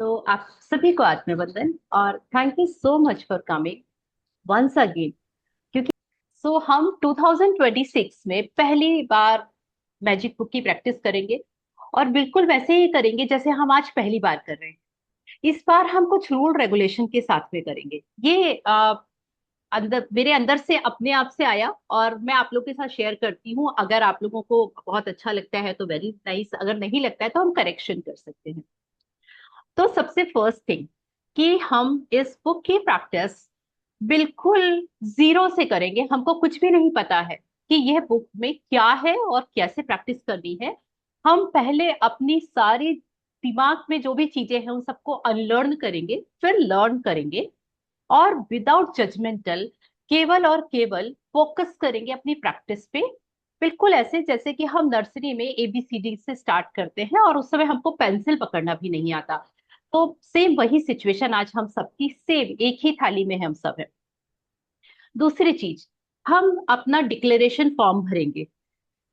तो आप सभी को आत्मवंदन और thank you so much for coming once again. क्योंकि हम 2026 में पहली बार मैजिक बुक की प्रैक्टिस करेंगे और बिल्कुल वैसे ही करेंगे जैसे हम आज पहली बार कर रहे हैं। इस बार हम कुछ रूल रेगुलेशन के साथ में करेंगे। ये अंदर मेरे अंदर से अपने आप से आया और मैं आप लोगों के साथ शेयर करती हूँ। अगर आप लोगों को बहुत अच्छा लगता है तो वेरी नाइस, अगर नहीं लगता है तो हम करेक्शन कर सकते हैं। तो सबसे फर्स्ट थिंग कि हम इस बुक की प्रैक्टिस बिल्कुल जीरो से करेंगे। हमको कुछ भी नहीं पता है कि यह बुक में क्या है और कैसे प्रैक्टिस करनी है। हम पहले अपनी सारी दिमाग में जो भी चीजें हैं उन सबको अनलर्न करेंगे, फिर लर्न करेंगे और विदाउट जजमेंटल केवल और केवल फोकस करेंगे अपनी प्रैक्टिस पे। बिल्कुल ऐसे जैसे कि हम नर्सरी में एबीसीडी से स्टार्ट करते हैं और उस समय हमको पेंसिल पकड़ना भी नहीं आता। तो सेम वही सिचुएशन आज हम सबकी, सेम एक ही थाली में हम सब है। दूसरी चीज, हम अपना डिक्लेरेशन फॉर्म भरेंगे।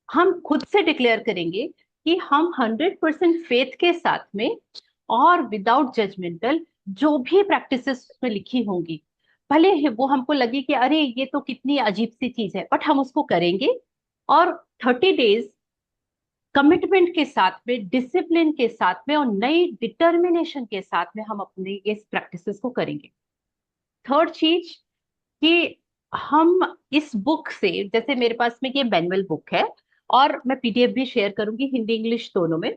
हम खुद से डिक्लेयर करेंगे कि हम 100% फेथ के साथ में और विदाउट जजमेंटल जो भी प्रैक्टिसेस में लिखी होंगी, भले ही वो हमको लगे कि अरे ये तो कितनी अजीब सी चीज है, बट हम उसको करेंगे। और 30 डेज कमिटमेंट के साथ में, डिसिप्लिन के साथ में और नई डिटर्मिनेशन के साथ में हम अपने इस प्रैक्टिसेस को करेंगे। थर्ड चीज कि हम इस बुक से, जैसे मेरे पास में ये मैनुअल बुक है और मैं पीडीएफ भी शेयर करूंगी हिंदी इंग्लिश दोनों में।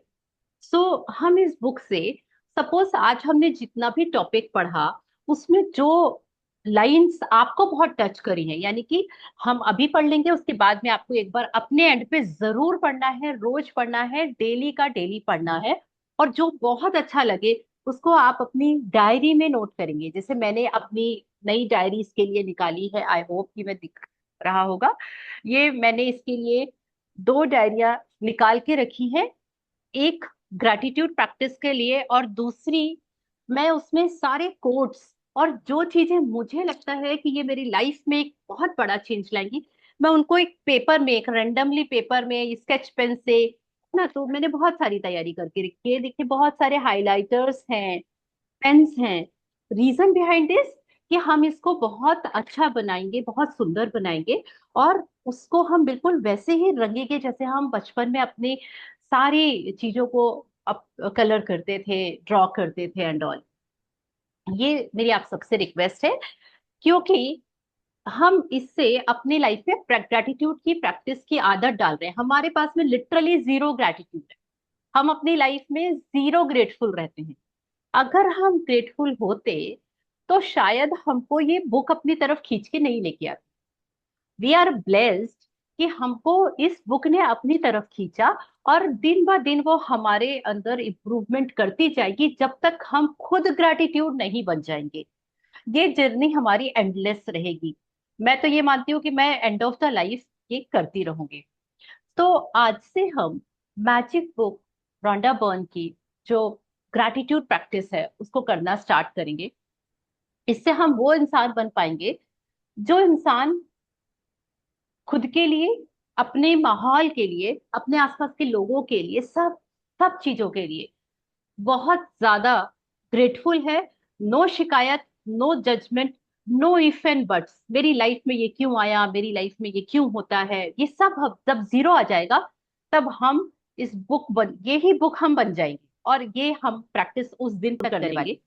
हम इस बुक से, सपोज आज हमने जितना भी टॉपिक पढ़ा उसमें जो लाइंस आपको बहुत टच करी हैं, यानी कि हम अभी पढ़ लेंगे, उसके बाद में आपको एक बार अपने एंड पे जरूर पढ़ना है, रोज पढ़ना है, डेली का डेली पढ़ना है। और जो बहुत अच्छा लगे उसको आप अपनी डायरी में नोट करेंगे। जैसे मैंने अपनी नई डायरी इसके लिए निकाली है, आई होप कि मैं दिख रहा होगा। ये मैंने इसके लिए दो डायरिया निकाल के रखी है। एक ग्रैटिट्यूड प्रैक्टिस के लिए और दूसरी मैं उसमें सारे कोट्स और जो चीजें मुझे लगता है कि ये मेरी लाइफ में एक बहुत बड़ा चेंज लाएंगी, मैं उनको एक पेपर में, एक रैंडमली पेपर में स्केच पेन से ना, तो मैंने बहुत सारी तैयारी करके रखी है। देखिए बहुत सारे हाइलाइटर्स हैं, पेन्स हैं। रीजन बिहाइंड दिस कि हम इसको बहुत अच्छा बनाएंगे, बहुत सुंदर बनाएंगे और उसको हम बिल्कुल वैसे ही रंगेंगे जैसे हम बचपन में अपने सारी चीजों को कलर करते थे, ड्रॉ करते थे एंड ऑल। ये मेरी आप सबसे रिक्वेस्ट है, क्योंकि हम इससे अपनी लाइफ में ग्रेटिट्यूड की प्रैक्टिस की आदत डाल रहे हैं। हमारे पास में लिटरली जीरो ग्रेटिट्यूड है। हम अपनी लाइफ में जीरो ग्रेटफुल रहते हैं। अगर हम ग्रेटफुल होते तो शायद हमको ये बुक अपनी तरफ खींच के नहीं लेके आती। वी आर ब्लेस्ड कि हमको इस बुक ने अपनी तरफ खींचा और दिन ब दिन वो हमारे अंदर इम्प्रूवमेंट करती जाएगी जब तक हम खुद ग्रेटिट्यूड नहीं बन जाएंगे। ये जर्नी हमारी एंडलेस रहेगी। मैं तो ये मानती हूँ कि मैं एंड ऑफ द लाइफ ये करती रहूंगी। तो आज से हम मैजिक बुक रोंडा बर्न की जो ग्रैटिट्यूड प्रैक्टिस है उसको करना स्टार्ट करेंगे। इससे हम वो इंसान बन पाएंगे जो इंसान खुद के लिए, अपने माहौल के लिए, अपने आसपास के लोगों के लिए, सब सब चीजों के लिए बहुत ज्यादा ग्रेटफुल है। नो शिकायत, no judgement, no if and buts. मेरी लाइफ में ये क्यों आया, मेरी लाइफ में ये क्यों होता है, ये सब जब जीरो आ जाएगा तब हम इस बुक बन, ये ही बुक हम बन जाएंगे और ये हम प्रैक्टिस उस दिन तक करने वाले।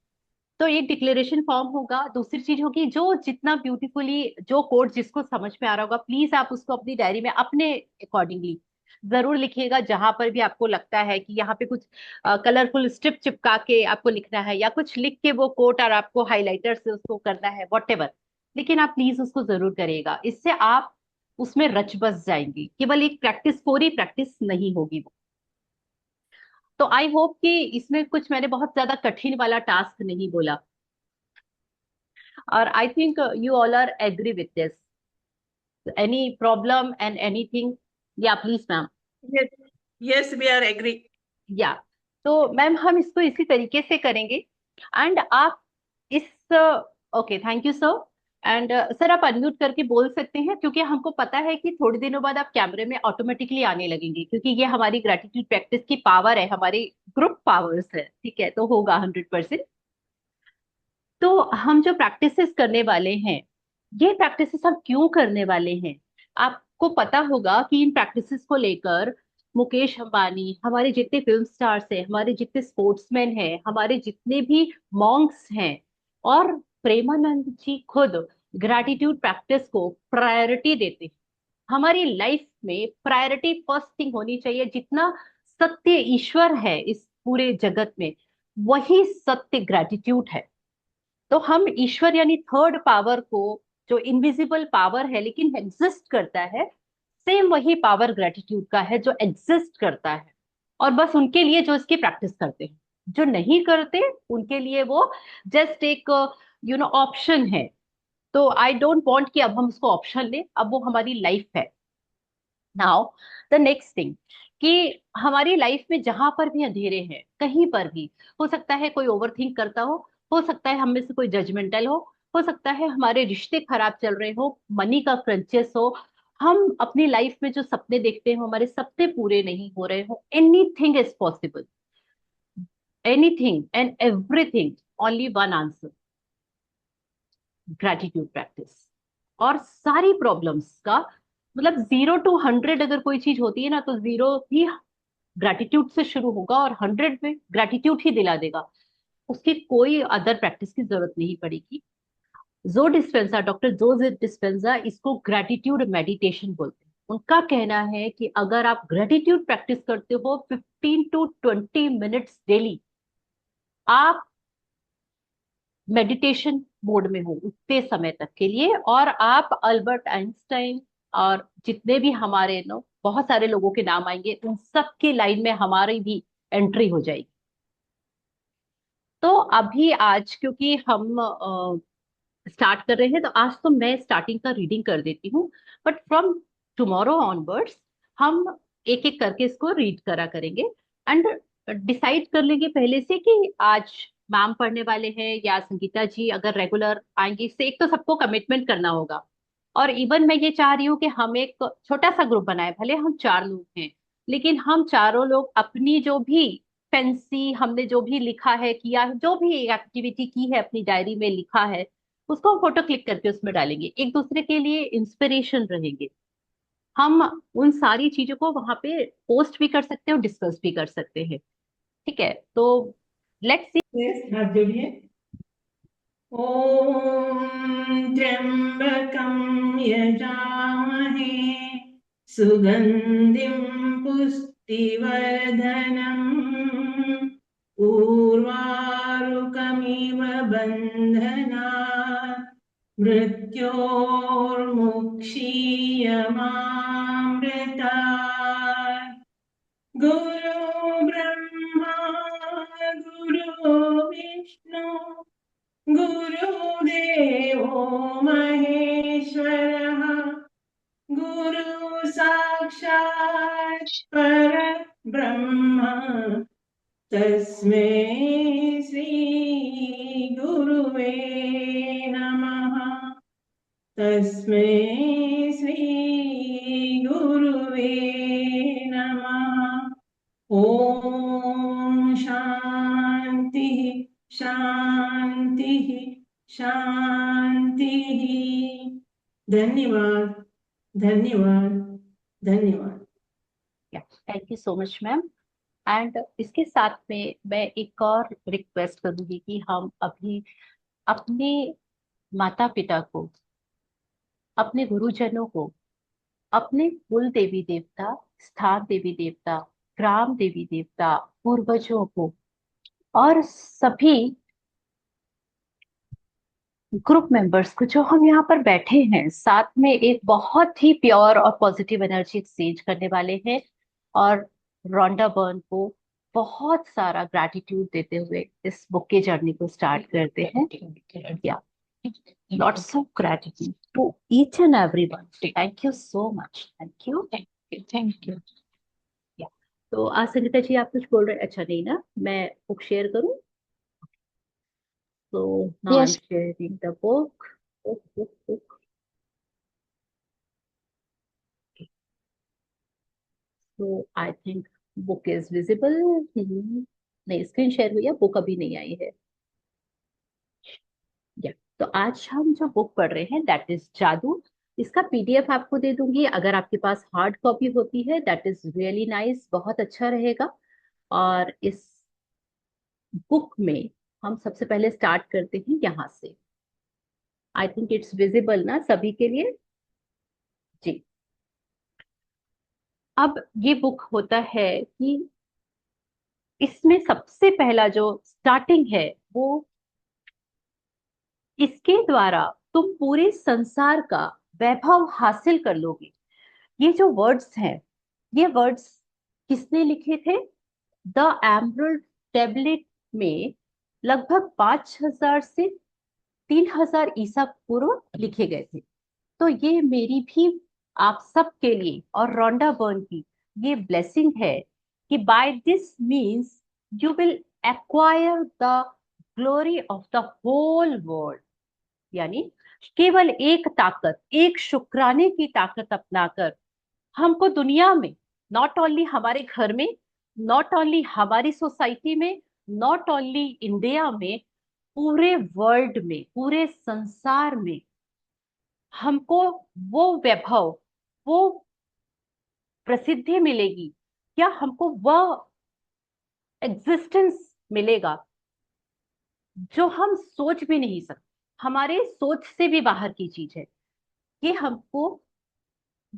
तो एक डिक्लेरेशन फॉर्म होगा। दूसरी चीज होगी, जो जितना ब्यूटीफुली जो कोड जिसको समझ में आ रहा होगा, प्लीज आप उसको अपनी डायरी में अपने अकॉर्डिंगली जरूर लिखिएगा। जहां पर भी आपको लगता है कि यहाँ पे कुछ कलरफुल स्ट्रिप चिपका के आपको लिखना है या कुछ लिख के वो कोट और आपको हाइलाइटर से उसको करना है, वॉट एवर, लेकिन आप प्लीज उसको जरूर करिएगा। इससे आप उसमें रच बस जाएंगी। केवल एक प्रैक्टिस, पूरी प्रैक्टिस नहीं होगी वो। तो आई होप कि इसमें कुछ मैंने बहुत ज्यादा कठिन वाला टास्क नहीं बोला। और I think you all are agree with this. Any problem and anything? Yeah, please, ma'am. Yes, yes, we are agree. या तो मैम हम इसको इसी तरीके से करेंगे। एंड आप इस, okay, thank you sir. And sir आप अनम्यूट करके बोल सकते हैं, क्योंकि हमको पता है कि थोड़ी दिनों बाद आप कैमरे में ऑटोमेटिकली आने लगेंगे, क्योंकि ये हमारी ग्रेटिट्यूड प्रैक्टिस की पावर है, हमारी ग्रुप पावर्स है, ठीक है, तो होगा 100%। तो हम जो प्रैक्टिसेस करने वाले हैं, ये प्रैक्टिसेस हम क्यों करने वाले हैं? आपको पता होगा कि इन प्रैक्टिसेस को लेकर मुकेश अंबानी, हमारे जितने फिल्म स्टार्स हैं, हमारे जितने स्पोर्ट्समैन हैं, हमारे जितने भी मॉन्क्स हैं, और प्रेमानंद जी खुद ग्रैटिट्यूड प्रैक्टिस को प्रायोरिटी देते हैं। हमारी लाइफ में प्रायोरिटी फर्स्ट थिंग होनी चाहिए। जितना सत्य ईश्वर है इस पूरे जगत में, वही सत्य ग्रैटिट्यूड है। तो हम ईश्वर यानी थर्ड पावर को, जो इनविजिबल पावर है लेकिन एग्जिस्ट करता है, सेम वही पावर ग्रेटिट्यूड का है जो एग्जिस्ट करता है। और बस उनके लिए जो इसकी प्रैक्टिस करते हैं, जो नहीं करते उनके लिए वो जस्ट एक ऑप्शन है। तो आई डोंट वांट कि अब हम उसको ऑप्शन लें, अब वो हमारी लाइफ है। नाउ द नेक्स्ट थिंग, कि हमारी लाइफ में जहां पर भी अंधेरे हैं, कहीं पर भी, हो सकता है कोई ओवर थिंक करता हो सकता है हम में से कोई जजमेंटल हो सकता है हमारे रिश्ते खराब चल रहे हो, मनी का क्रंचेस हो, हम अपनी लाइफ में जो सपने देखते हो हमारे सपने पूरे नहीं हो रहे हो, anything is possible, anything and everything, only one answer, gratitude practice. और सारी प्रॉब्लम्स का मतलब 0 to 100 अगर कोई चीज होती है ना, तो 0 ही ग्रेटिट्यूड से शुरू होगा और 100 में ग्रेटिट्यूड ही दिला देगा। उसकी कोई अदर प्रैक्टिस की जरूरत नहीं पड़ेगी। जो डिस्पेंजा, डॉक्टर जो डिस्पेंजा इसको ग्रेटिट्यूड मेडिटेशन बोलते हैं। उनका कहना है कि अगर आप ग्रेटिट्यूड प्रैक्टिस करते हो 15 to 20 मिनट्स डेली, आप मेडिटेशन मोड में हो उतने समय तक के लिए, और आप अल्बर्ट आइंस्टाइन और जितने भी हमारे नो बहुत सारे लोगों के नाम आएंगे, उन सब की लाइन में हमारी भी एंट्री हो जाएगी। तो अभी आज क्योंकि हम स्टार्ट कर रहे हैं, तो आज तो मैं स्टार्टिंग का रीडिंग कर देती हूँ, बट फ्रॉम टुमारो ऑनवर्ड्स हम एक एक करके इसको रीड करा करेंगे। एंड डिसाइड कर लेंगे पहले से कि आज मैम पढ़ने वाले हैं या संगीता जी अगर रेगुलर आएंगी। इससे एक तो सबको कमिटमेंट करना होगा, और इवन मैं ये चाह रही हूँ कि हम एक छोटा सा ग्रुप बनाए, भले हम 4 लोग हैं, लेकिन हम चारों लोग अपनी जो भी फैंसी, हमने जो भी लिखा है, किया है, जो भी एक्टिविटी की है अपनी डायरी में लिखा है, उसको हम फोटो क्लिक करके उसमें डालेंगे, एक दूसरे के लिए इंस्पिरेशन रहेंगे। हम उन सारी चीजों को वहां पे पोस्ट भी कर सकते हैं और डिस्कस भी कर सकते हैं। ठीक है, तो लेट्स सी। Yes, हाथ जोड़िए। ॐ त्र्यम्बकं यजामहे सुगन्धिं पुष्टिवर्धनम् उर्वारुकमिव बन्धनात् मृत्योर्मुक्षीयमामृतात् गुरु ब्रह्मा गुरु विष्णु गुरुदेवो महेश्वरः गुरु साक्षात् परब्रह्म तस्मै श्री गुरुवे नमः तस्मै श्री गुरुवे नमः ॐ शान्ति शान्ति शान्तिः धन्यवाद धन्यवाद धन्यवाद। Thank you so much ma'am. And इसके साथ में मैं एक और रिक्वेस्ट करूंगी कि हम अभी अपने माता पिता को, अपने गुरुजनों को, अपने कुल देवी देवता, स्थान देवी देवता, ग्राम देवी देवता, पूर्वजों को, और सभी ग्रुप मेंबर्स को जो हम यहाँ पर बैठे हैं साथ में, एक बहुत ही प्योर और पॉजिटिव एनर्जी एक्सचेंज करने वाले हैं। और रोंडा बर्न को बहुत सारा ग्रैटिट्यूड देते हुए इस बुक के जर्नी को स्टार्ट करते हैं। या lots of gratitude to each and every one. Thank you so much. Thank you, thank you. या तो आज संगीता जी आप कुछ बोल रहे हैं? अच्छा नहीं ना, मैं बुक शेयर करूं? So now I'm Yes, sharing the book. Book, book, book. So I think book is visible. Mhm. नहीं, स्क्रीन शेयर हुई है, बुक अभी नहीं आई है। या तो आज हम जो बुक पढ़ रहे हैं दैट इज जादू। इसका पीडीएफ आपको दे दूंगी, अगर आपके पास हार्ड कॉपी होती है दैट इज रियली नाइस, बहुत अच्छा रहेगा। और इस बुक में हम सबसे पहले स्टार्ट करते हैं यहाँ से। आई थिंक इट्स विजिबल ना सभी के लिए। जी। अब ये बुक होता है कि इसमें सबसे पहला जो स्टार्टिंग है वो, इसके द्वारा तुम पूरे संसार का वैभव हासिल कर लोगे। ये जो वर्ड्स हैं, ये वर्ड्स किसने लिखे थे? द एमरल्ड टेबलेट में लगभग 5000 से 3000 ईसा पूर्व लिखे गए थे। तो ये मेरी भी आप सब के लिए और रोंडा बर्न की ये ब्लेसिंग है कि by this means you will acquire the glory of the whole world. यानी केवल एक ताकत, एक शुक्राने की ताकत अपनाकर हमको दुनिया में, नॉट ओनली हमारे घर में, नॉट ओनली हमारी सोसाइटी में, नॉट ओनली इंडिया में, पूरे वर्ल्ड में, पूरे संसार में हमको वो वैभव, वो प्रसिद्धि मिलेगी, क्या हमको वह एग्जिस्टेंस मिलेगा जो हम सोच भी नहीं सकते, हमारे सोच से भी बाहर की चीज है। ये हमको,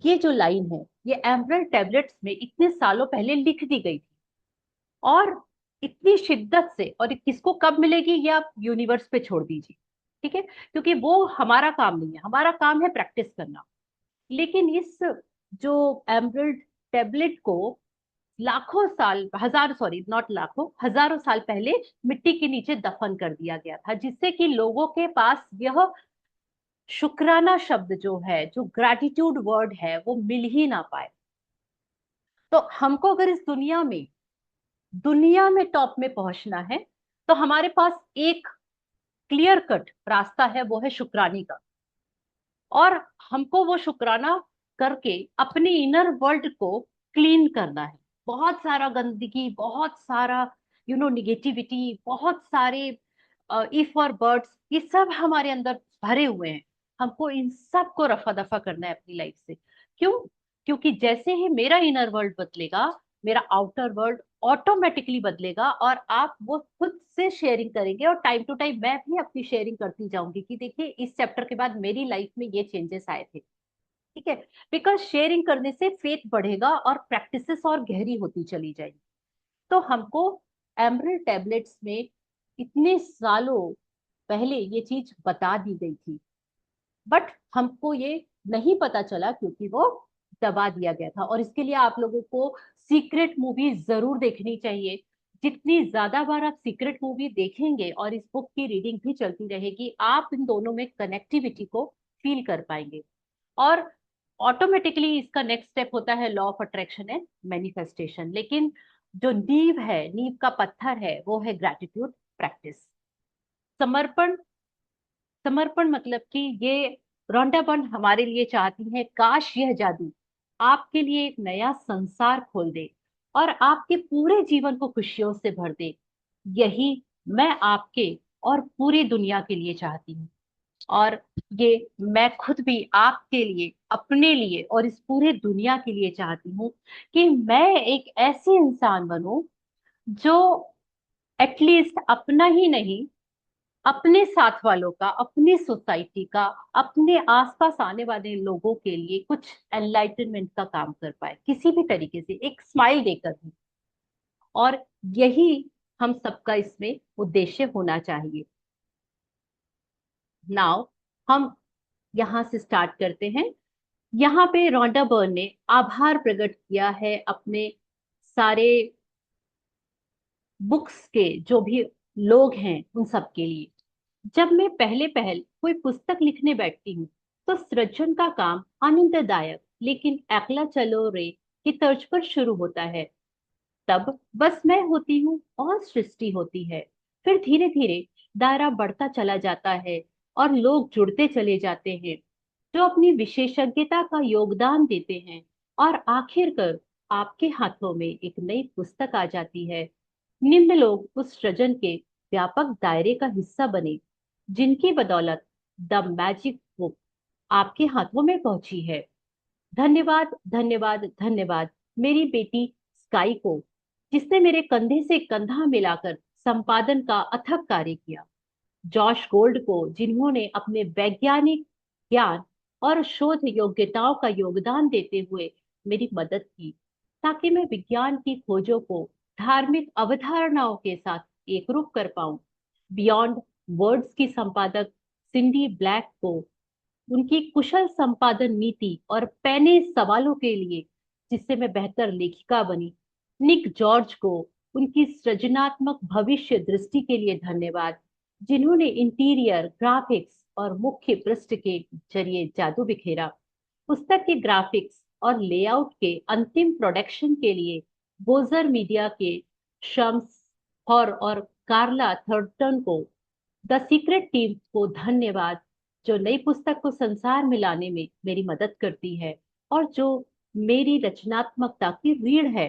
ये जो लाइन है ये एमरल्ड टैबलेट्स में इतने सालों पहले लिख दी गई थी। और इतनी शिद्दत से, और किसको कब मिलेगी ये आप यूनिवर्स पे छोड़ दीजिए, ठीक है, क्योंकि वो हमारा काम नहीं है, हमारा काम है प्रैक्टिस करना। लेकिन इस जो एमरल्ड टेबलेट को लाखों साल, हजार, सॉरी नॉट लाखों, हजारों साल पहले मिट्टी के नीचे दफन कर दिया गया था, जिससे कि लोगों के पास यह शुक्राना शब्द जो है, जो ग्रैटिट्यूड वर्ड है, वो मिल ही ना पाए। तो हमको अगर इस दुनिया में टॉप में पहुंचना है, तो हमारे पास एक क्लियर कट रास्ता है, वो है शुक्राने का। और हमको वो शुक्राना करके अपने इनर वर्ल्ड को क्लीन करना है। बहुत सारा गंदगी, बहुत सारा निगेटिविटी, बहुत सारे इफ और बर्ड्स, ये सब हमारे अंदर भरे हुए हैं। हमको इन सब को रफा दफा करना है अपनी लाइफ से। क्यों? क्योंकि जैसे ही मेरा इनर वर्ल्ड बदलेगा, मेरा आउटर वर्ल्ड ऑटोमेटिकली बदलेगा, और आप वो खुद से शेयरिंग करेंगे, और टाइम टू टाइम मैं भी अपनी शेयरिंग करती जाऊंगी कि देखिए इस चैप्टर के बाद मेरी लाइफ में ये चेंजेस आए थे। ठीक है, बिकॉज शेयरिंग करने से फेथ बढ़ेगा और प्रैक्टिसेस और गहरी होती चली जाएगी। तो हमको एमरल्ड टैबलेट्स में इतने सालों पहले ये चीज बता दी गई थी, बट हमको ये नहीं पता चला क्योंकि वो दबा दिया गया था। और इसके लिए आप लोगों को सीक्रेट मूवी जरूर देखनी चाहिए। जितनी ज्यादा बार आप सीक्रेट मूवी देखेंगे और इस बुक की रीडिंग भी चलती रहेगी, आप इन दोनों में कनेक्टिविटी को फील कर पाएंगे। और ऑटोमेटिकली इसका नेक्स्ट स्टेप होता है law of attraction and manifestation. लेकिन जो नींव है, नींव का पत्थर है, वो है ग्रैटिट्यूड प्रैक्टिस, समर्पण। समर्पण मतलब कि ये रोंडा बर्न हमारे लिए चाहती है, काश यह जादू आपके लिए एक नया संसार खोल दे और आपके पूरे जीवन को खुशियों से भर दे। यही मैं आपके और पूरी दुनिया के लिए चाहती हूँ। और ये मैं खुद भी आपके लिए, अपने लिए और इस पूरे दुनिया के लिए चाहती हूँ कि मैं एक ऐसे इंसान बनूं जो एटलीस्ट अपना ही नहीं, अपने साथ वालों का, अपनी सोसाइटी का, अपने आसपास आने वाले लोगों के लिए कुछ एनलाइटनमेंट का काम कर पाए, किसी भी तरीके से एक स्माइल देकर भी। और यही हम सबका इसमें उद्देश्य होना चाहिए। नाउ हम यहाँ से स्टार्ट करते हैं। यहाँ पे रोंडा बर्न ने आभार प्रकट किया है अपने सारे बुक्स के जो भी लोग हैं उन सब के लिए। जब मैं पहले पहल कोई पुस्तक लिखने बैठती हूँ तो सृजन का काम आनंददायक लेकिन अकेला चलो रे की तर्ज पर शुरू होता है। तब बस मैं होती हूँ और सृष्टि होती है। फिर धीरे धीरे दायरा बढ़ता चला जाता है और लोग जुड़ते चले जाते हैं जो अपनी विशेषज्ञता का योगदान देते हैं, और आखिरकार आपके हाथों में एक नई पुस्तक आ जाती है। निम्न लोग उस सृजन के व्यापक दायरे का हिस्सा बने जिनकी बदौलत द मैजिक बुक आपके हाथों में पहुंची है। धन्यवाद, धन्यवाद, धन्यवाद मेरी बेटी स्काई को, जिसने मेरे कंधे से कंधा मिलाकर संपादन का अथक कार्य किया। जॉश गोल्ड को, जिन्होंने अपने वैज्ञानिक ज्ञान और शोध योग्यताओं का योगदान देते हुए मेरी मदद की, ताकि मैं विज्ञान की खोजों को धार्मिक अवधारणाओं के साथ एकरूप कर पाऊं। बियॉन्ड वर्ड्स की संपादक सिंडी ब्लैक को, उनकी कुशल संपादन नीति और पैने सवालों के लिए जिससे मैं बेहतर लेखिका बनी। निक जॉर्ज को उनकी सृजनात्मक भविष्य दृष्टि के लिए धन्यवाद, जिन्होंने इंटीरियर ग्राफिक्स और मुख्य पृष्ठ के जरिए जादू बिखेरा। पुस्तक के ग्राफिक्स और लेआउट के अंतिम प्रोडक्शन के लिए बोजर मीडिया के शम्स हॉर और कार्ला थर्टन को, द सीक्रेट टीम को धन्यवाद, जो नई पुस्तक को संसार में लाने में मेरी मदद करती है और जो मेरी रचनात्मकता की रीढ़ है।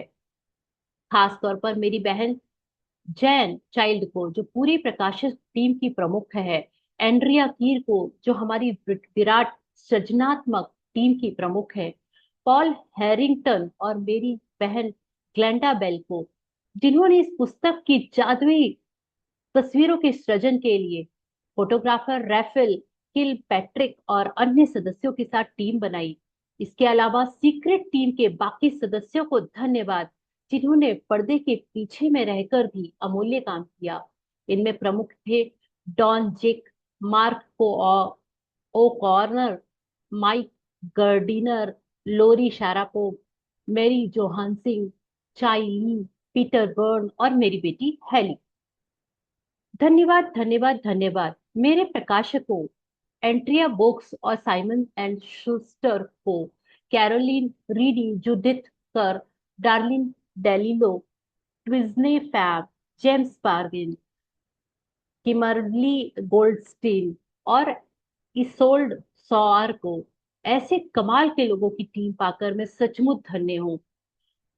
खास तौर पर मेरी बहन जैन चाइल्ड को, जो पूरी प्रकाशित टीम की प्रमुख है। एंड्रिया कीर को, जो हमारी विराट सृजनात्मक टीम की प्रमुख है। पॉल हैरिंगटन और मेरी बहन ग्लेंडा बेल को, जिन्होंने इस पुस्तक की जादुई तस्वीरों के सृजन के लिए फोटोग्राफर रैफेल किल पैट्रिक और अन्य सदस्यों के साथ टीम बनाई। इसके अलावा सीक्रेट टीम के बाकी सदस्यों को धन्यवाद, जिन्होंने पर्दे के पीछे में रहकर भी अमूल्य काम किया। इनमें प्रमुख थे डॉन जिक, मार्क को ओ कॉर्नर, माइक गर्डिनर, लोरी शारापोव, मेरी जोहानसिंग, चाई ली, पीटर बर्न और मेरी बेटी हेली। धन्यवाद, धन्यवाद, धन्यवाद मेरे प्रकाशकों एंट्रिया बुक्स और साइमन एंड शूस्टर को, कैरोलिन रीडी, जूडिथ कर, डार्लिन डेलिलो, ट्विज्ने फैब, जेम्स बार्गिन, किमरली गोल्डस्टीन और इसोल्ड सौर को। ऐसे कमाल के लोगों की टीम पाकर मैं सचमुच धन्य हूँ।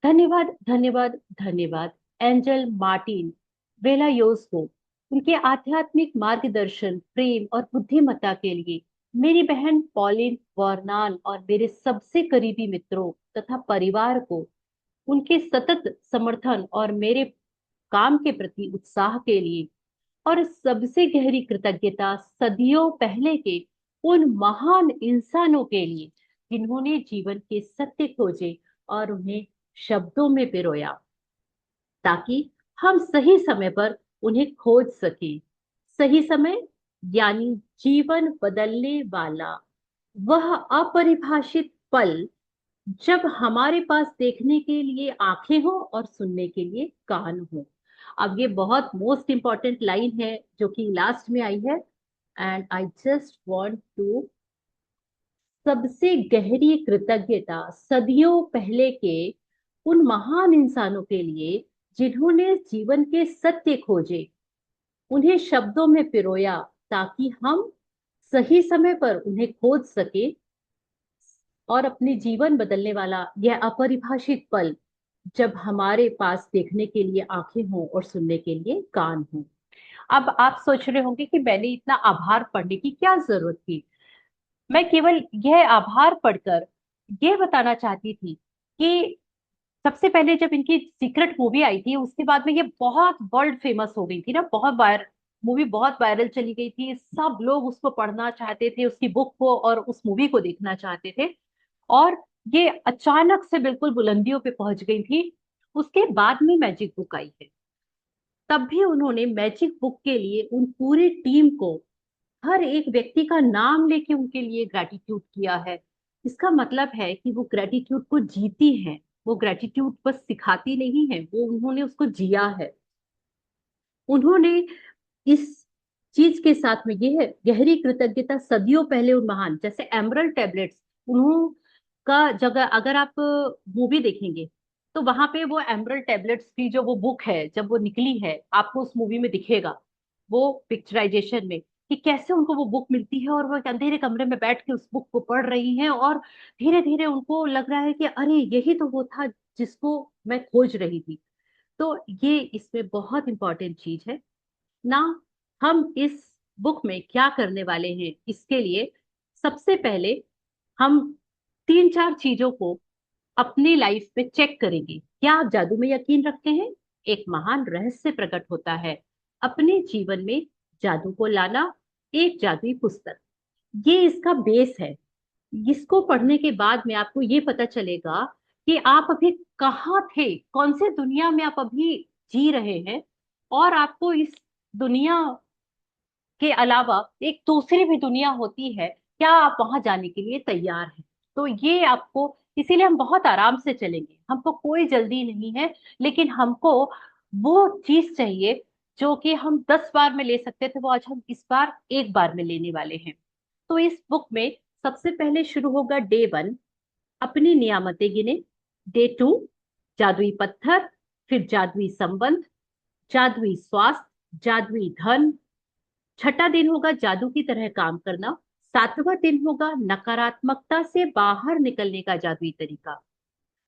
धन्यवाद, धन्यवाद, धन्यवाद एंजल मार्टिन वेलायोस को, उनके आध्यात्मिक मार्गदर्शन, प्रेम और बुद्धिमत्ता के लिए। मेरी बहन पॉलिन वर्नान और मेरे सबसे करीबी मित्रों तथा परिवार को, उनके सतत समर्थन और मेरे काम के प्रति उत्साह के लिए। और सबसे गहरी कृतज्ञता सदियों पहले के उन महान इंसानों के लिए, जिन्होंने जीवन के सत्य खोजे और उन्हें शब्दों में पिरोया, ताकि हम सही समय पर उन्हें खोज सके। सही समय यानी जीवन बदलने वाला वह अपरिभाषित पल, जब हमारे पास देखने के लिए आंखें हो और सुनने के लिए कान हो। अब ये बहुत मोस्ट इंपॉर्टेंट लाइन है जो कि लास्ट में आई है। And I just want to, सबसे गहरी कृतज्ञता सदियों पहले के उन महान इंसानों के लिए, जिन्होंने जीवन के सत्य खोजे, उन्हें शब्दों में पिरोया, ताकि हम सही समय पर उन्हें खोज सके और अपने जीवन बदलने वाला यह अपरिभाषित पल, जब हमारे पास देखने के लिए आंखें हों और सुनने के लिए कान हों। अब आप सोच रहे होंगे कि मैंने इतना आभार पढ़ने की क्या जरूरत थी। मैं केवल यह आभार पढ़कर यह बताना चाहती थी कि सबसे पहले जब इनकी सीक्रेट मूवी आई थी, उसके बाद में ये बहुत वर्ल्ड फेमस हो गई थी ना, बहुत वायर मूवी बहुत वायरल चली गई थी। सब लोग उसको पढ़ना चाहते थे, उसकी बुक को और उस मूवी को देखना चाहते थे। और ये अचानक से बिल्कुल बुलंदियों पे पहुंच गई थी। उसके बाद में मैजिक बुक आई है। तब भी उन्होंने मैजिक बुक के लिए उन पूरी टीम को, हर एक व्यक्ति का नाम लेके उनके लिए ग्रेटिट्यूड किया है। इसका मतलब है कि वो ग्रेटिट्यूड को जीती हैं। वो ग्रेटिट्यूड बस सिखाती नहीं है, वो उन्होंने उसको जिया है। उन्होंने इस चीज के साथ में ये है गहरी कृतज्ञता सदियों पहले उन महान, जैसे एमरल्ड टेबलेट्स, उन्हों का जगह अगर आप मूवी देखेंगे तो वहां पे वो एमरल्ड टेबलेट्स की जो वो बुक है, जब वो निकली है, आपको उस मूवी में दिखेगा वो पिक्चराइजेशन में, कि कैसे उनको वो बुक मिलती है और वो एक अंधेरे कमरे में बैठ के उस बुक को पढ़ रही हैं और धीरे धीरे उनको लग रहा है कि अरे यही तो वो था जिसको मैं खोज रही थी। तो ये इसमें बहुत इंपॉर्टेंट चीज है ना। हम इस बुक में क्या करने वाले हैं, इसके लिए सबसे पहले हम तीन चार चीजों को अपनी लाइफ में चेक करेंगे। क्या आप जादू में यकीन रखते हैं? एक महान रहस्य प्रकट होता है, अपने जीवन में जादू को लाना। एक जादुई पुस्तक, ये इसका बेस है। इसको पढ़ने के बाद में आपको ये पता चलेगा कि आप अभी कहाँ थे, कौन से दुनिया में आप अभी जी रहे हैं, और आपको इस दुनिया के अलावा एक दूसरी भी दुनिया होती है, क्या आप वहां जाने के लिए तैयार हैं? तो ये आपको, इसीलिए हम बहुत आराम से चलेंगे, हमको कोई जल्दी नहीं है, लेकिन हमको वो चीज चाहिए जो कि हम 10 बार में ले सकते थे, वो आज हम इस बार एक बार में लेने वाले हैं। तो इस बुक में सबसे पहले शुरू होगा डे 1, अपनी नियामतें गिने। डे 2, जादुई पत्थर। फिर जादुई संबंध, जादुई स्वास्थ्य, जादुई धन। छठा दिन होगा जादू की तरह काम करना। सातवां दिन होगा नकारात्मकता से बाहर निकलने का जादुई तरीका।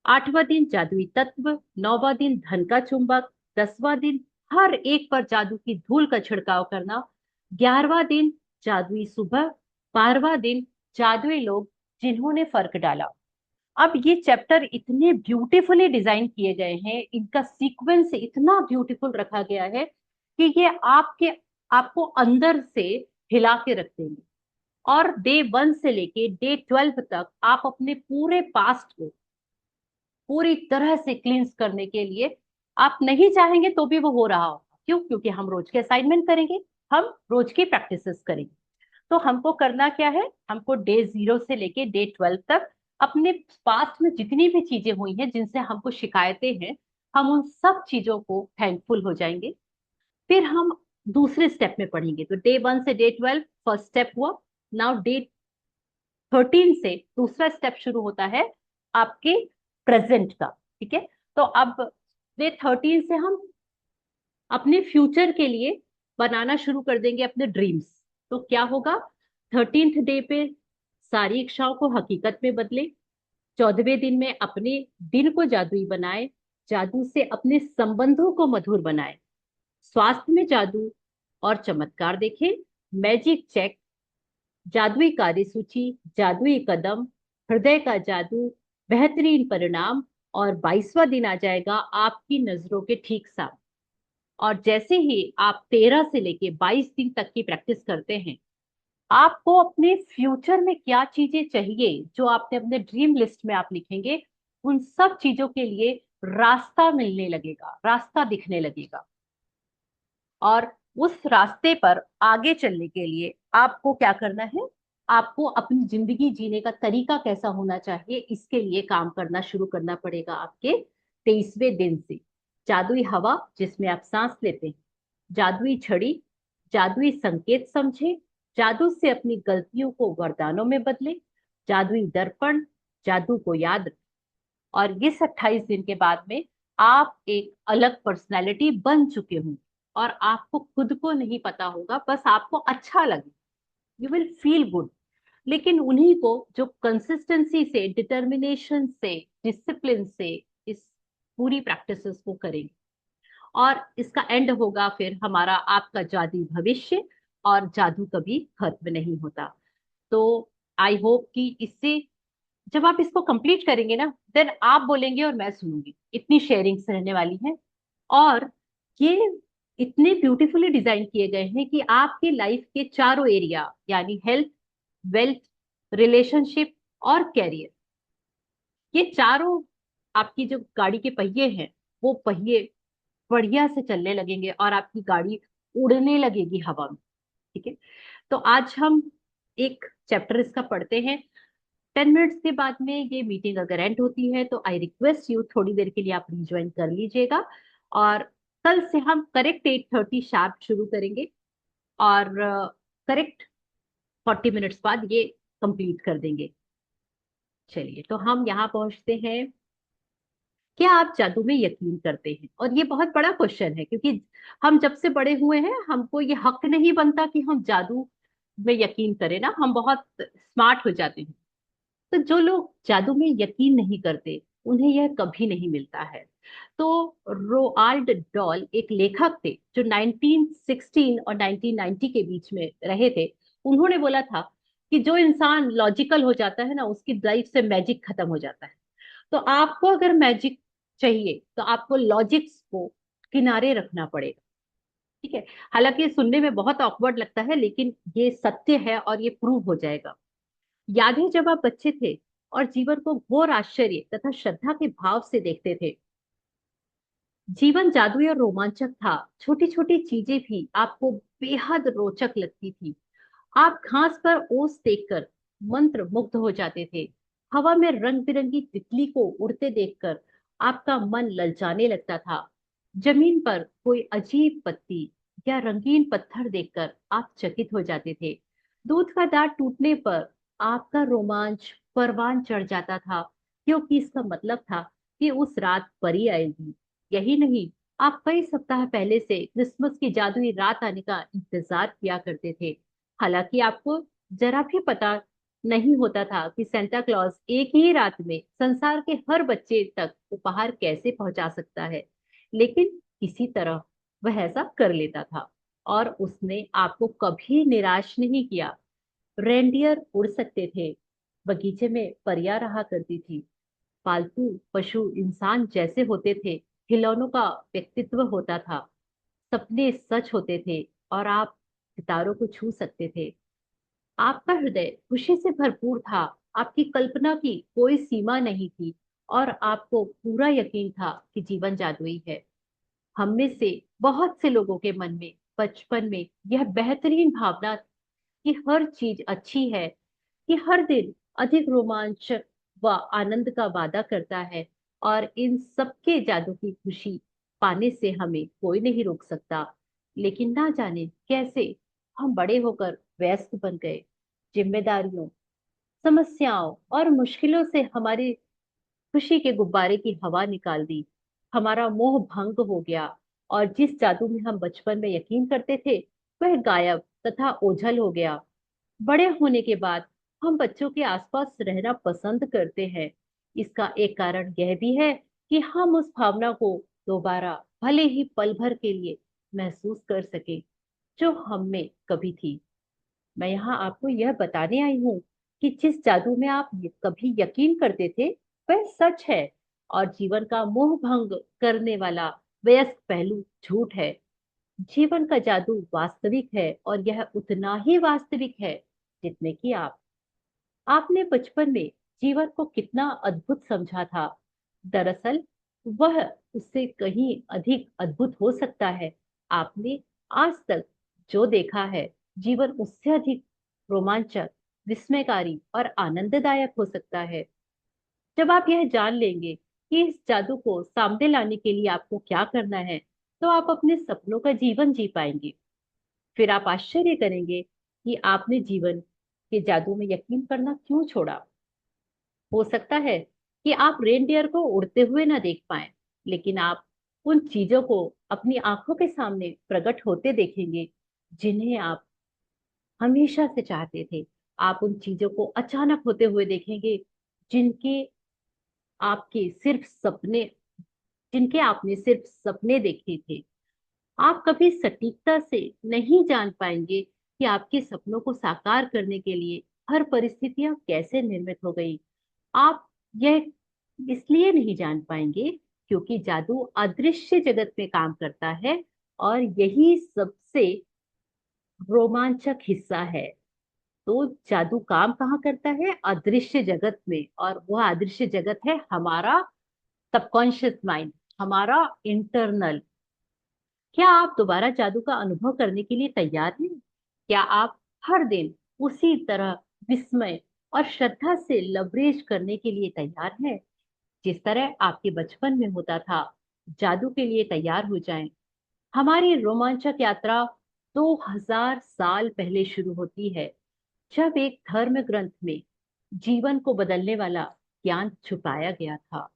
आठवां दिन जादुई तत्व। नौवां दिन धन का चुंबक। 10वां दिन हर एक पर जादू की धूल का छिड़काव करना। 11वां दिन जादुई सुबह। 12वां दिन जादुई लोग जिन्होंने फर्क डाला। अब ये चैप्टर इतने ब्यूटीफुली डिजाइन किए गए हैं, इनका सीक्वेंस इतना ब्यूटीफुल रखा गया है कि ये आपको अंदर से हिला के रख देंगे। और डे 1 से लेके डे 12 तक आप अपने पूरे पास्ट को पूरी तरह से क्लींस करने के लिए, आप नहीं चाहेंगे तो भी वो हो रहा होगा। क्यों? क्योंकि हम रोज के असाइनमेंट करेंगे, हम रोज की प्रैक्टिसेस करेंगे। तो हमको करना क्या है, हमको डे 0 से लेके डे 12 तक अपने पास्ट में जितनी भी चीजें हुई हैं, जिनसे हमको शिकायतें हैं, हम उन सब चीजों को थैंकफुल हो जाएंगे। फिर हम दूसरे स्टेप में पढ़ेंगे। तो डे 1 से डे 12 फर्स्ट स्टेप हुआ। नाउ डे 13 से दूसरा स्टेप शुरू होता है आपके प्रेजेंट का। ठीक है? तो अब डे 13 से हम अपने फ्यूचर के लिए बनाना शुरू कर देंगे अपने ड्रीम्स। तो क्या होगा? 13th डे पे सारी इच्छाओं को हकीकत में बदले। 14वें दिन में अपने दिन को जादुई बनाए, जादू से अपने संबंधों को मधुर बनाए। स्वास्थ्य में जादू और चमत्कार देखें, मैजिक चेक, जादुई कार्यसूची, जादुई कदम, हृदय का जादू, बेहतरीन परिणाम। और 22वां दिन आ जाएगा आपकी नजरों के ठीक सामने। और जैसे ही आप 13 से लेके 22 दिन तक की प्रैक्टिस करते हैं, आपको अपने फ्यूचर में क्या चीजें चाहिए जो आपने अपने ड्रीम लिस्ट में आप लिखेंगे, उन सब चीजों के लिए रास्ता मिलने लगेगा, रास्ता दिखने लगेगा। और उस रास्ते पर आगे चलने के लिए आपको क्या करना है, आपको अपनी जिंदगी जीने का तरीका कैसा होना चाहिए, इसके लिए काम करना शुरू करना पड़ेगा आपके 23वें दिन से। जादुई हवा जिसमें आप सांस लेते हैं, जादुई छड़ी, जादुई संकेत समझे, जादू से अपनी गलतियों को वरदानों में बदले, जादुई दर्पण, जादू को याद रखें। और इस 28 दिन के बाद में आप एक अलग पर्सनैलिटी बन चुके होंगे, और आपको खुद को नहीं पता होगा, बस आपको अच्छा लगे, यू विल फील गुड। लेकिन उन्हीं को जो कंसिस्टेंसी से, डिटर्मिनेशन से, डिसिप्लिन से इस पूरी प्रैक्टिसेस को करेंगे। और इसका एंड होगा फिर हमारा आपका जादुई भविष्य। और जादू कभी खत्म नहीं होता। तो आई होप कि इससे, जब आप इसको कंप्लीट करेंगे ना, देन आप बोलेंगे और मैं सुनूंगी, इतनी शेयरिंग्स रहने वाली हैं। और ये इतने ब्यूटीफुली डिजाइन किए गए हैं कि आपके लाइफ के चारों एरिया, यानी हेल्थ, वेल्थ, रिलेशनशिप और कैरियर, ये चारों, आपकी जो गाड़ी के पहिए हैं, वो पहिए बढ़िया से चलने लगेंगे और आपकी गाड़ी उड़ने लगेगी हवा में। ठीक है? तो आज हम एक चैप्टर इसका पढ़ते हैं। 10 मिनट्स के बाद में ये मीटिंग अगर एंड होती है तो आई रिक्वेस्ट यू, थोड़ी देर के लिए आप रिज्वाइन कर लीजिएगा। और कल से हम करेक्ट 8:30 शार्प शुरू करेंगे, और करेक्ट 40 मिनट्स बाद ये कंप्लीट कर देंगे। चलिए, तो हम यहाँ पहुंचते हैं। क्या आप जादू में यकीन करते हैं? और ये बहुत बड़ा क्वेश्चन है, क्योंकि हम जब से बड़े हुए हैं, हमको ये हक नहीं बनता कि हम जादू में यकीन करें ना, हम बहुत स्मार्ट हो जाते हैं। तो जो लोग जादू में यकीन नहीं करते, उन्हें यह कभी नहीं मिलता है। तो रोआल्ड डॉल एक लेखक थे जो 1916 और 1990 के बीच में रहे थे। उन्होंने बोला था कि जो इंसान लॉजिकल हो जाता है ना, उसकी लाइफ से मैजिक खत्म हो जाता है। तो आपको अगर मैजिक चाहिए तो आपको लॉजिक्स को किनारे रखना पड़ेगा। ठीक है। हालांकि ये सुनने में बहुत ऑकवर्ड लगता है, लेकिन ये सत्य है और ये प्रूव हो जाएगा। याद है जब आप बच्चे थे और जीवन को घोर आश्चर्य तथा श्रद्धा के भाव से देखते थे। जीवन जादुई और रोमांचक था। छोटी छोटी चीजें भी आपको बेहद रोचक लगती थी। आप घास पर ओस देखकर मंत्र मुग्ध हो जाते थे। हवा में रंग बिरंगी तितली को उड़ते देखकर आपका मन ललचाने लगता था। जमीन पर कोई अजीब पत्ती या रंगीन पत्थर देखकर आप चकित हो जाते थे। दूध का दांत टूटने पर आपका रोमांच परवान चढ़ जाता था, क्योंकि इसका मतलब था कि उस रात परी आएगी। यही नहीं, आप कई सप्ताह पहले से क्रिसमस की जादुई रात आने का इंतजार किया करते थे। हालांकि आपको जरा भी पता नहीं होता था कि सेंटा क्लॉज एक ही रात में संसार के हर बच्चे तक उपहार कैसे पहुंचा सकता है, लेकिन किसी तरह वह ऐसा कर लेता था। और उसने आपको कभी निराश नहीं किया। रेंडियर उड़ सकते थे, बगीचे में परियां रहा करती थी, पालतू पशु इंसान जैसे होते थे, खिलौनों का व्यक्तित्व होता था, सपने सच होते थे, और आप सितारों को छू सकते थे। आपका हृदय खुशी से भरपूर था। आपकी कल्पना की कोई सीमा नहीं थी, और आपको पूरा यकीन था कि जीवन जादुई है। हम में से बहुत से लोगों के मन में बचपन में यह बेहतरीन भावना कि हर चीज अच्छी है, कि हर दिन अधिक रोमांच व आनंद का वादा करता है, और इन सबके जादू की खुशी पाने से हमें कोई नहीं रोक सकता। लेकिन ना जाने कैसे हम बड़े होकर व्यस्त बन गए। जिम्मेदारियों, समस्याओं और मुश्किलों से हमारी खुशी के गुब्बारे की हवा निकाल दी। हमारा मोह भंग हो गया, और जिस जादू में हम बचपन में यकीन करते थे वह गायब तथा ओझल हो गया। बड़े होने के बाद हम बच्चों के आसपास रहना पसंद करते हैं। इसका एक कारण यह भी है कि हम उस भावना को दोबारा, भले ही पल भर के लिए, महसूस कर सके जो हम में कभी थी। मैं यहाँ आपको यह बताने आई हूँ कि जिस जादू में आप कभी यकीन करते थे वह सच है, और जीवन का मोह भंग करने वाला वयस्क पहलू झूठ है। जीवन का जादू वास्तविक है, और यह उतना ही वास्तविक है जितने कि आप। आपने बचपन में जीवन को कितना अद्भुत समझा था। दरअसल वह उससे कहीं अधिक अद्भुत हो सकता है। आपने आज तक जो देखा है, जीवन उससे अधिक रोमांचक, विस्मयकारी और आनंददायक हो सकता है। जब आप यह जान लेंगे कि इस जादू को सामने लाने के लिए आपको क्या करना है, तो आप अपने सपनों का जीवन जी पाएंगे। फिर आप आश्चर्य करेंगे कि आपने जीवन के जादू में यकीन करना क्यों छोड़ा। हो सकता है कि आप रेनडियर को उड़ते हुए ना देख पाए, लेकिन आप उन चीजों को अपनी आंखों के सामने प्रकट होते देखेंगे जिन्हें आप हमेशा से चाहते थे। आप उन चीजों को अचानक होते हुए देखेंगे जिनके आपके सिर्फ सपने जिनके आपने सिर्फ सपने देखे थे। आप कभी सटीकता से नहीं जान पाएंगे कि आपके सपनों को साकार करने के लिए हर परिस्थितियां कैसे निर्मित हो गई। आप यह इसलिए नहीं जान पाएंगे क्योंकि जादू अदृश्य जगत में काम करता है, और यही सबसे रोमांचक हिस्सा है। तो जादू काम कहाँ करता है? अदृश्य जगत में, और वह अदृश्य जगत है हमारा सबकॉन्शियस माइंड, हमारा इंटरनल। क्या आप दोबारा जादू का अनुभव करने के लिए तैयार हैं? क्या आप हर दिन उसी तरह विस्मय और श्रद्धा से लवरेज करने के लिए तैयार हैं, जिस तरह आपके बचपन में होता था? जादू के लिए तैयार हो जाएं। हमारी रोमांचक यात्रा 2000 साल पहले शुरू होती है, जब एक धर्म ग्रंथ में जीवन को बदलने वाला ज्ञान छुपाया गया था।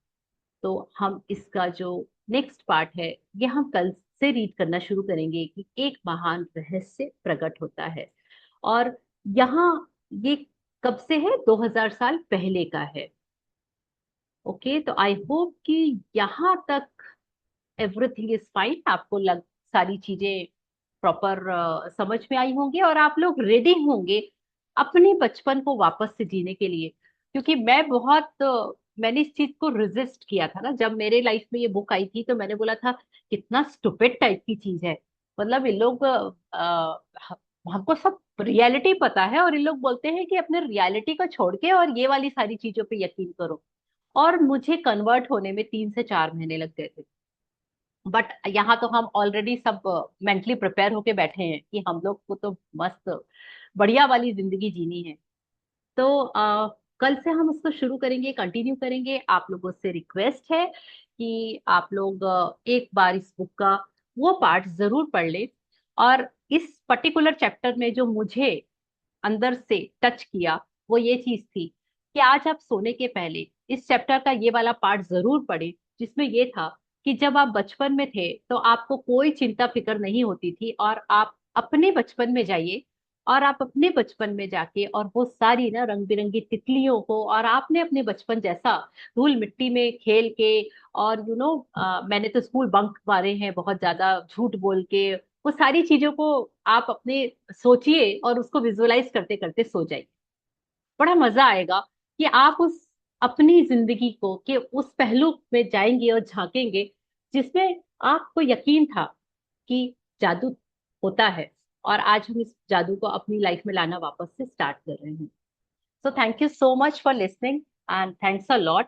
तो हम इसका जो नेक्स्ट पार्ट है, ये हम कल से रीड करना शुरू करेंगे कि एक महान रहस्य प्रकट होता है। और यहाँ ये कब से है? 2000 साल पहले का है। ओके, तो आई होप कि यहाँ तक एवरीथिंग इज फाइन, आपको सारी चीजें प्रॉपर समझ में आई होंगी और आप लोग रेडी होंगे अपने बचपन को वापस से जीने के लिए। क्योंकि मैंने इस चीज को रेजिस्ट किया था ना, जब मेरे लाइफ में ये बुक आई थी तो मैंने बोला था कितना स्टुपिड टाइप की चीज है। मतलब ये लोग हमको सब रियलिटी पता है और ये लोग बोलते हैं कि अपने रियलिटी को छोड़ के और ये वाली सारी चीजों पे यकीन करो। और मुझे कन्वर्ट होने में 3 से 4 महीने लग गए थे। बट यहाँ तो हम ऑलरेडी सब मेंटली प्रिपेयर होके बैठे हैं कि हम लोग को तो मस्त बढ़िया वाली जिंदगी जीनी है। तो कल से हम उसको शुरू करेंगे, कंटिन्यू करेंगे। आप लोगों से रिक्वेस्ट है कि आप लोग एक बार इस बुक का वो पार्ट जरूर पढ़ ले। और इस पर्टिकुलर चैप्टर में जो मुझे अंदर से टच किया वो ये चीज थी कि आज आप सोने के पहले इस चैप्टर का ये वाला पार्ट जरूर पढ़े, जिसमें ये था कि जब आप बचपन में थे तो आपको कोई चिंता फिक्र नहीं होती थी, और आप अपने बचपन में जाइए और आप अपने बचपन में जाके और वो सारी ना रंग बिरंगी तितलियों को, और आपने अपने बचपन जैसा धूल मिट्टी में खेल के, और मैंने तो स्कूल बंक मारे हैं बहुत ज्यादा झूठ बोल के, वो सारी चीजों को आप अपने सोचिए और उसको विजुअलाइज करते करते सो जाइए। बड़ा मजा आएगा कि आप उस अपनी जिंदगी को के उस पहलू में जाएंगे और झांकेंगे जिसमें आपको यकीन था कि जादू होता है, और आज हम इस जादू को अपनी लाइफ में लाना वापस से स्टार्ट कर रहे हैं। So thank you so much for listening and thanks a lot.